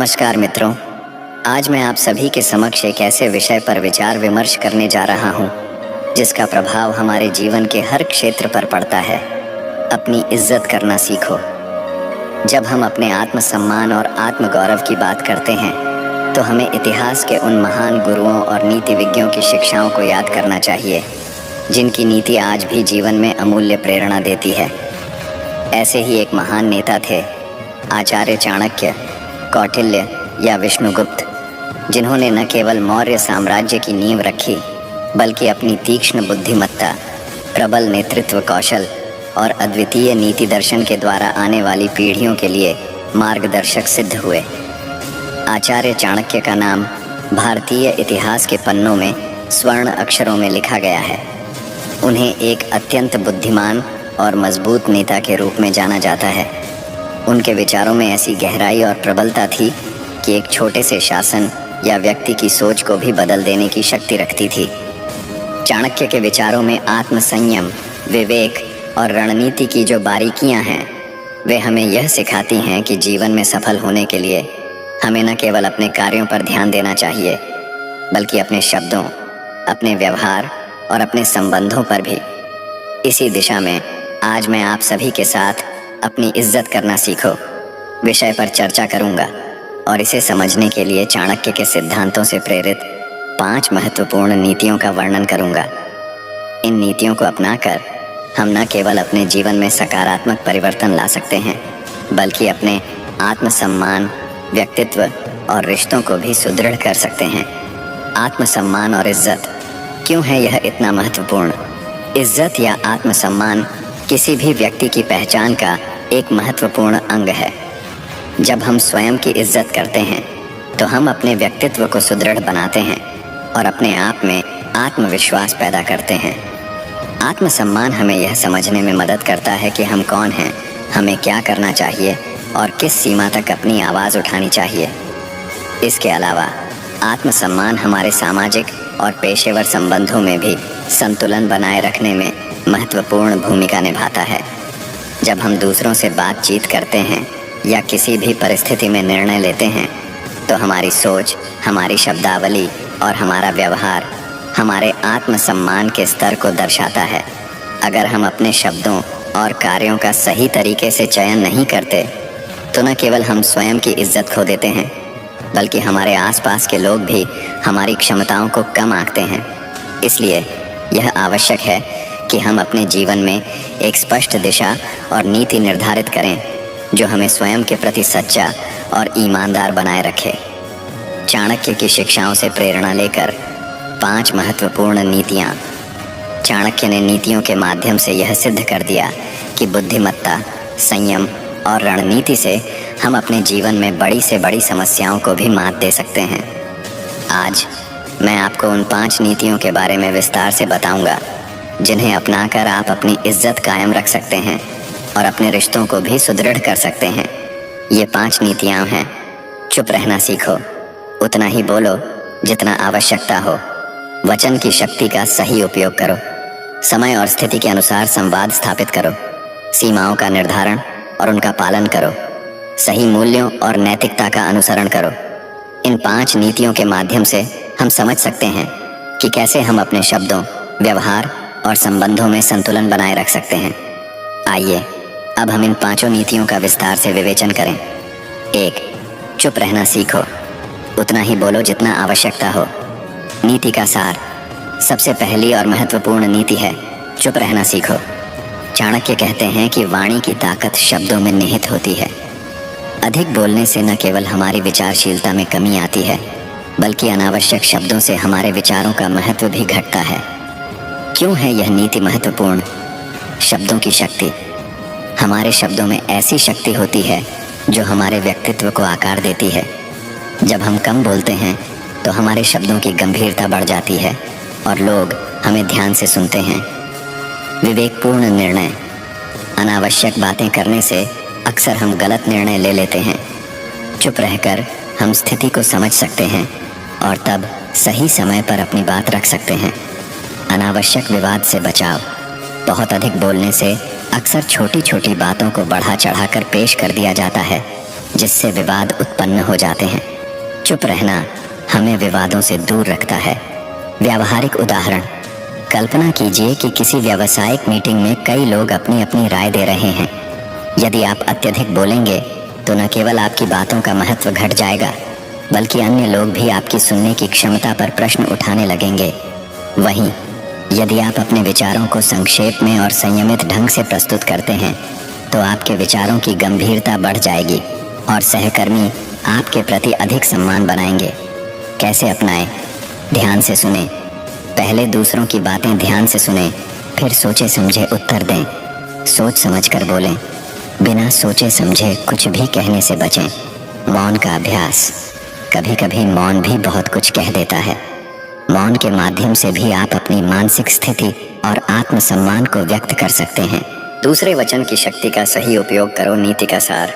नमस्कार मित्रों, आज मैं आप सभी के समक्ष एक ऐसे विषय पर विचार विमर्श करने जा रहा हूँ जिसका प्रभाव हमारे जीवन के हर क्षेत्र पर पड़ता है। अपनी इज्जत करना सीखो। जब हम अपने आत्मसम्मान और आत्मगौरव की बात करते हैं तो हमें इतिहास के उन महान गुरुओं और नीतिविज्ञों की शिक्षाओं को याद करना चाहिए जिनकी नीति आज भी जीवन में अमूल्य प्रेरणा देती है। ऐसे ही एक महान नेता थे आचार्य चाणक्य, कौटिल्य या विष्णुगुप्त, जिन्होंने न केवल मौर्य साम्राज्य की नींव रखी बल्कि अपनी तीक्ष्ण बुद्धिमत्ता, प्रबल नेतृत्व कौशल और अद्वितीय नीति दर्शन के द्वारा आने वाली पीढ़ियों के लिए मार्गदर्शक सिद्ध हुए। आचार्य चाणक्य का नाम भारतीय इतिहास के पन्नों में स्वर्ण अक्षरों में लिखा गया है। उन्हें एक अत्यंत बुद्धिमान और मजबूत नेता के रूप में जाना जाता है। उनके विचारों में ऐसी गहराई और प्रबलता थी कि एक छोटे से शासन या व्यक्ति की सोच को भी बदल देने की शक्ति रखती थी। चाणक्य के विचारों में आत्मसंयम, विवेक और रणनीति की जो बारीकियां हैं, वे हमें यह सिखाती हैं कि जीवन में सफल होने के लिए हमें न केवल अपने कार्यों पर ध्यान देना चाहिए बल्कि अपने शब्दों, अपने व्यवहार और अपने संबंधों पर भी। इसी दिशा में आज मैं आप सभी के साथ अपनी इज्जत करना सीखो विषय पर चर्चा करूंगा और इसे समझने के लिए चाणक्य के सिद्धांतों से प्रेरित 5 महत्वपूर्ण नीतियों का वर्णन करूंगा। इन नीतियों को अपनाकर हम न केवल अपने जीवन में सकारात्मक परिवर्तन ला सकते हैं बल्कि अपने आत्मसम्मान, व्यक्तित्व और रिश्तों को भी सुदृढ़ कर सकते हैं। आत्मसम्मान और इज्जत, क्यों है यह इतना महत्वपूर्ण? इज्जत या आत्मसम्मान किसी भी व्यक्ति की पहचान का एक महत्वपूर्ण अंग है। जब हम स्वयं की इज्जत करते हैं तो हम अपने व्यक्तित्व को सुदृढ़ बनाते हैं और अपने आप में आत्मविश्वास पैदा करते हैं। आत्मसम्मान हमें यह समझने में मदद करता है कि हम कौन हैं, हमें क्या करना चाहिए और किस सीमा तक अपनी आवाज़ उठानी चाहिए। इसके अलावा आत्मसम्मान हमारे सामाजिक और पेशेवर संबंधों में भी संतुलन बनाए रखने में महत्वपूर्ण भूमिका निभाता है। जब हम दूसरों से बातचीत करते हैं या किसी भी परिस्थिति में निर्णय लेते हैं तो हमारी सोच, हमारी शब्दावली और हमारा व्यवहार हमारे आत्मसम्मान के स्तर को दर्शाता है। अगर हम अपने शब्दों और कार्यों का सही तरीके से चयन नहीं करते तो न केवल हम स्वयं की इज्जत खो देते हैं बल्कि हमारे आसपास के लोग भी हमारी क्षमताओं को कम आंकते हैं। इसलिए यह आवश्यक है कि हम अपने जीवन में एक स्पष्ट दिशा और नीति निर्धारित करें जो हमें स्वयं के प्रति सच्चा और ईमानदार बनाए रखे। चाणक्य की शिक्षाओं से प्रेरणा लेकर 5 महत्वपूर्ण नीतियाँ। चाणक्य ने नीतियों के माध्यम से यह सिद्ध कर दिया कि बुद्धिमत्ता, संयम और रणनीति से हम अपने जीवन में बड़ी से बड़ी समस्याओं को भी मात दे सकते हैं। आज मैं आपको उन 5 नीतियों के बारे में विस्तार से बताऊंगा जिन्हें अपनाकर आप अपनी इज्जत कायम रख सकते हैं और अपने रिश्तों को भी सुदृढ़ कर सकते हैं। ये 5 नीतियाँ हैं। चुप रहना सीखो, उतना ही बोलो जितना आवश्यकता हो। वचन की शक्ति का सही उपयोग करो। समय और स्थिति के अनुसार संवाद स्थापित करो। सीमाओं का निर्धारण और उनका पालन करो। सही मूल्यों और नैतिकता का अनुसरण करो। इन 5 नीतियों के माध्यम से हम समझ सकते हैं कि कैसे हम अपने शब्दों, व्यवहार और संबंधों में संतुलन बनाए रख सकते हैं। आइए अब हम इन 5 नीतियों का विस्तार से विवेचन करें। 1. चुप रहना सीखो, उतना ही बोलो जितना आवश्यकता हो। नीति का सार। सबसे पहली और महत्वपूर्ण नीति है चुप रहना सीखो। चाणक्य कहते हैं कि वाणी की ताकत शब्दों में निहित होती है। अधिक बोलने से न केवल हमारी विचारशीलता में कमी आती है बल्कि अनावश्यक शब्दों से हमारे विचारों का महत्व भी घटता है। क्यों है यह नीति महत्वपूर्ण? शब्दों की शक्ति। हमारे शब्दों में ऐसी शक्ति होती है जो हमारे व्यक्तित्व को आकार देती है। जब हम कम बोलते हैं तो हमारे शब्दों की गंभीरता बढ़ जाती है और लोग हमें ध्यान से सुनते हैं। विवेकपूर्ण निर्णय। अनावश्यक बातें करने से अक्सर हम गलत निर्णय ले लेते हैं। चुप रहकर हम स्थिति को समझ सकते हैं और तब सही समय पर अपनी बात रख सकते हैं। अनावश्यक विवाद से बचाव। बहुत अधिक बोलने से अक्सर छोटी छोटी बातों को बढ़ा चढ़ाकर पेश कर दिया जाता है जिससे विवाद उत्पन्न हो जाते हैं। चुप रहना हमें विवादों से दूर रखता है। व्यावहारिक उदाहरण, कल्पना कीजिए कि किसी व्यावसायिक मीटिंग में कई लोग अपनी अपनी राय दे रहे हैं। यदि आप अत्यधिक बोलेंगे तो न केवल आपकी बातों का महत्व घट जाएगा, बल्कि अन्य लोग भी आपकी सुनने की क्षमता पर प्रश्न उठाने लगेंगे। वहीं यदि आप अपने विचारों को संक्षेप में और संयमित ढंग से प्रस्तुत करते हैं तो आपके विचारों की गंभीरता बढ़ जाएगी और सहकर्मी आपके प्रति अधिक सम्मान बनाएंगे। कैसे अपनाएं? ध्यान से सुने। पहले दूसरों की बातें ध्यान से सुने, फिर सोचे समझे उत्तर दें। सोच समझ कर बोलें, बिना सोचे समझे कुछ भी कहने से बचें। मौन का अभ्यास, कभी कभी मौन भी बहुत कुछ कह देता है। मौन के माध्यम से भी आप अपनी मानसिक स्थिति और आत्मसम्मान को व्यक्त कर सकते हैं। दूसरे वचन की शक्ति का सही उपयोग करो। नीति का सार,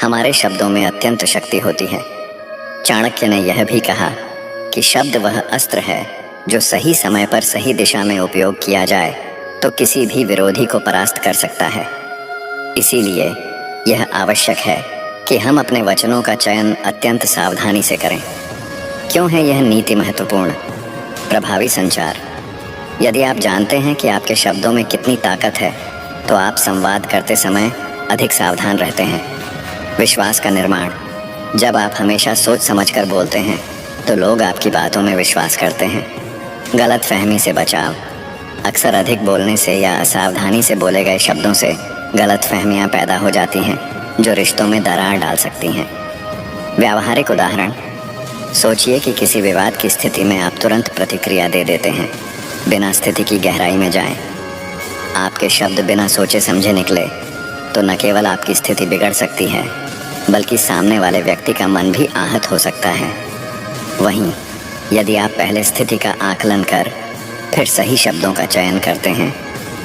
हमारे शब्दों में अत्यंत शक्ति होती है। चाणक्य ने यह भी कहा कि शब्द वह अस्त्र है जो सही समय पर सही दिशा में उपयोग किया जाए तो किसी भी विरोधी को परास्त कर सकता है। इसीलिए यह आवश्यक है कि हम अपने वचनों का चयन अत्यंत सावधानी से करें। क्यों है यह नीति महत्वपूर्ण? प्रभावी संचार, यदि आप जानते हैं कि आपके शब्दों में कितनी ताकत है तो आप संवाद करते समय अधिक सावधान रहते हैं। विश्वास का निर्माण, जब आप हमेशा सोच समझकर बोलते हैं तो लोग आपकी बातों में विश्वास करते हैं। गलत फहमी से बचाव, अक्सर अधिक बोलने से या असावधानी से बोले गए शब्दों से गलत फहमियाँ पैदा हो जाती हैं जो रिश्तों में दरार डाल सकती हैं। व्यावहारिक उदाहरण, सोचिए कि किसी विवाद की स्थिति में आप तुरंत प्रतिक्रिया दे देते हैं, बिना स्थिति की गहराई में जाएं। आपके शब्द बिना सोचे समझे निकले तो न केवल आपकी स्थिति बिगड़ सकती है, बल्कि सामने वाले व्यक्ति का मन भी आहत हो सकता है। वहीं यदि आप पहले स्थिति का आकलन कर फिर सही शब्दों का चयन करते हैं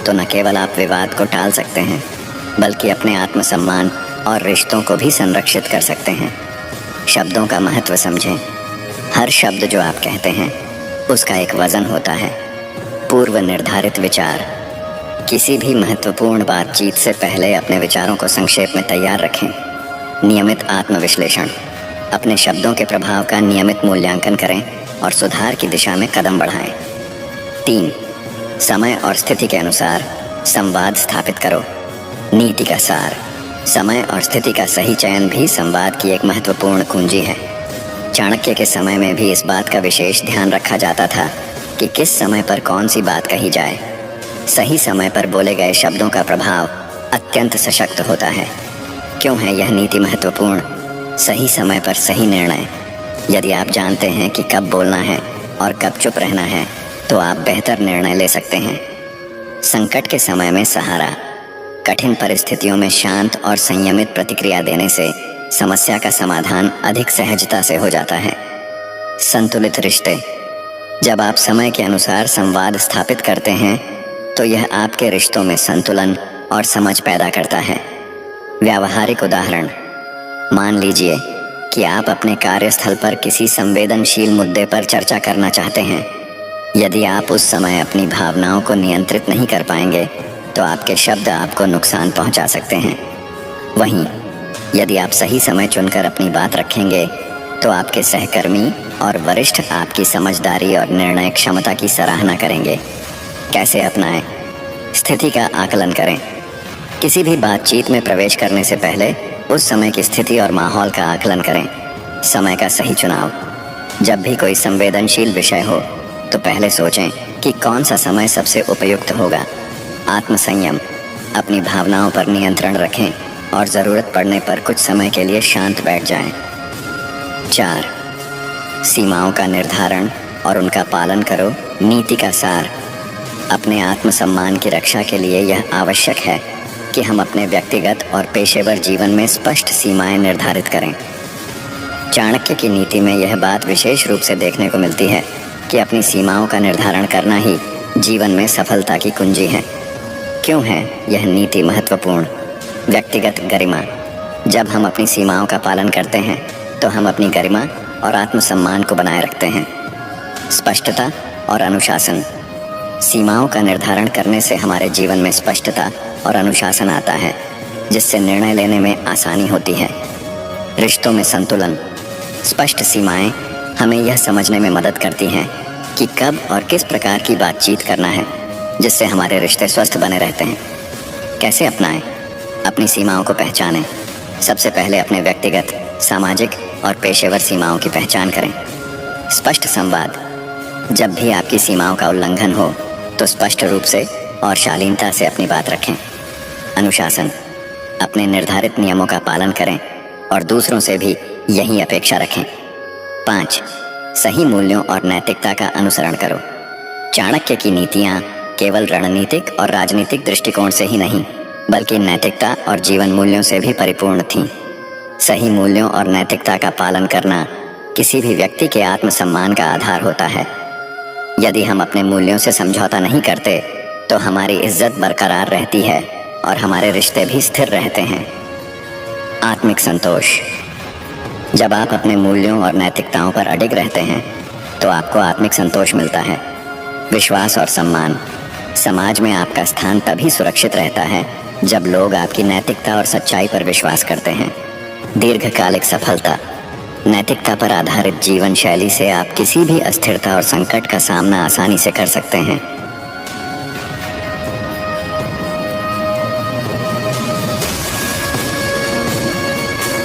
तो न केवल आप विवाद को टाल सकते हैं, बल्कि अपने आत्मसम्मान और रिश्तों को भी संरक्षित कर सकते हैं। शब्दों का महत्व समझें। हर शब्द जो आप कहते हैं उसका एक वजन होता है। पूर्व निर्धारित विचार, किसी भी महत्वपूर्ण बातचीत से पहले अपने विचारों को संक्षेप में तैयार रखें। नियमित आत्मविश्लेषण, अपने शब्दों के प्रभाव का नियमित मूल्यांकन करें और सुधार की दिशा में कदम बढ़ाएं। 3. समय और स्थिति के अनुसार संवाद स्थापित करो। नीति का सार, समय और स्थिति का सही चयन भी संवाद की एक महत्वपूर्ण कुंजी है। चाणक्य के समय में भी इस बात का विशेष ध्यान रखा जाता था कि किस समय पर कौन सी बात कही जाए। सही समय पर बोले गए शब्दों का प्रभाव अत्यंत सशक्त होता है। क्यों है यह नीति महत्वपूर्ण? सही समय पर सही निर्णय, यदि आप जानते हैं कि कब बोलना है और कब चुप रहना है तो आप बेहतर निर्णय ले सकते हैं। संकट के समय में सहारा, कठिन परिस्थितियों में शांत और संयमित प्रतिक्रिया देने से समस्या का समाधान अधिक सहजता से हो जाता है। संतुलित रिश्ते, जब आप समय के अनुसार संवाद स्थापित करते हैं तो यह आपके रिश्तों में संतुलन और समझ पैदा करता है। व्यावहारिक उदाहरण, मान लीजिए कि आप अपने कार्यस्थल पर किसी संवेदनशील मुद्दे पर चर्चा करना चाहते हैं। यदि आप उस समय अपनी भावनाओं को नियंत्रित नहीं कर पाएंगे तो आपके शब्द आपको नुकसान पहुंचा सकते हैं। वहीं यदि आप सही समय चुनकर अपनी बात रखेंगे तो आपके सहकर्मी और वरिष्ठ आपकी समझदारी और निर्णय क्षमता की सराहना करेंगे। कैसे अपनाएं? स्थिति का आकलन करें। किसी भी बातचीत में प्रवेश करने से पहले उस समय की स्थिति और माहौल का आकलन करें। समय का सही चुनाव, जब भी कोई संवेदनशील विषय हो तो पहले सोचें कि कौन सा समय सबसे उपयुक्त होगा। आत्मसंयम, अपनी भावनाओं पर नियंत्रण रखें और ज़रूरत पड़ने पर कुछ समय के लिए शांत बैठ जाएं। 4. सीमाओं का निर्धारण और उनका पालन करो। नीति का सार, अपने आत्मसम्मान की रक्षा के लिए यह आवश्यक है कि हम अपने व्यक्तिगत और पेशेवर जीवन में स्पष्ट सीमाएं निर्धारित करें। चाणक्य की नीति में यह बात विशेष रूप से देखने को मिलती है कि अपनी सीमाओं का निर्धारण करना ही जीवन में सफलता की कुंजी है। क्यों है यह नीति महत्वपूर्ण? व्यक्तिगत गरिमा, जब हम अपनी सीमाओं का पालन करते हैं तो हम अपनी गरिमा और आत्मसम्मान को बनाए रखते हैं। स्पष्टता और अनुशासन, सीमाओं का निर्धारण करने से हमारे जीवन में स्पष्टता और अनुशासन आता है, जिससे निर्णय लेने में आसानी होती है। रिश्तों में संतुलन। स्पष्ट सीमाएं हमें यह समझने में मदद करती हैं कि कब और किस प्रकार की बातचीत करना है जिससे हमारे रिश्ते स्वस्थ बने रहते हैं। कैसे अपनाएं? अपनी सीमाओं को पहचानें। सबसे पहले अपने व्यक्तिगत, सामाजिक और पेशेवर सीमाओं की पहचान करें। स्पष्ट संवाद। जब भी आपकी सीमाओं का उल्लंघन हो तो स्पष्ट रूप से और शालीनता से अपनी बात रखें। अनुशासन। अपने निर्धारित नियमों का पालन करें और दूसरों से भी यही अपेक्षा रखें। 5. सही मूल्यों और नैतिकता का अनुसरण करो। चाणक्य की नीतियाँ केवल रणनीतिक और राजनीतिक दृष्टिकोण से ही नहीं बल्कि नैतिकता और जीवन मूल्यों से भी परिपूर्ण थीं। सही मूल्यों और नैतिकता का पालन करना किसी भी व्यक्ति के आत्मसम्मान का आधार होता है। यदि हम अपने मूल्यों से समझौता नहीं करते तो हमारी इज्जत बरकरार रहती है और हमारे रिश्ते भी स्थिर रहते हैं। आत्मिक संतोष। जब आप अपने मूल्यों और नैतिकताओं पर अडिग रहते हैं तो आपको आत्मिक संतोष मिलता है। विश्वास और सम्मान। समाज में आपका स्थान तभी सुरक्षित रहता है जब लोग आपकी नैतिकता और सच्चाई पर विश्वास करते हैं। दीर्घकालिक सफलता। नैतिकता पर आधारित जीवन शैली से आप किसी भी अस्थिरता और संकट का सामना आसानी से कर सकते हैं।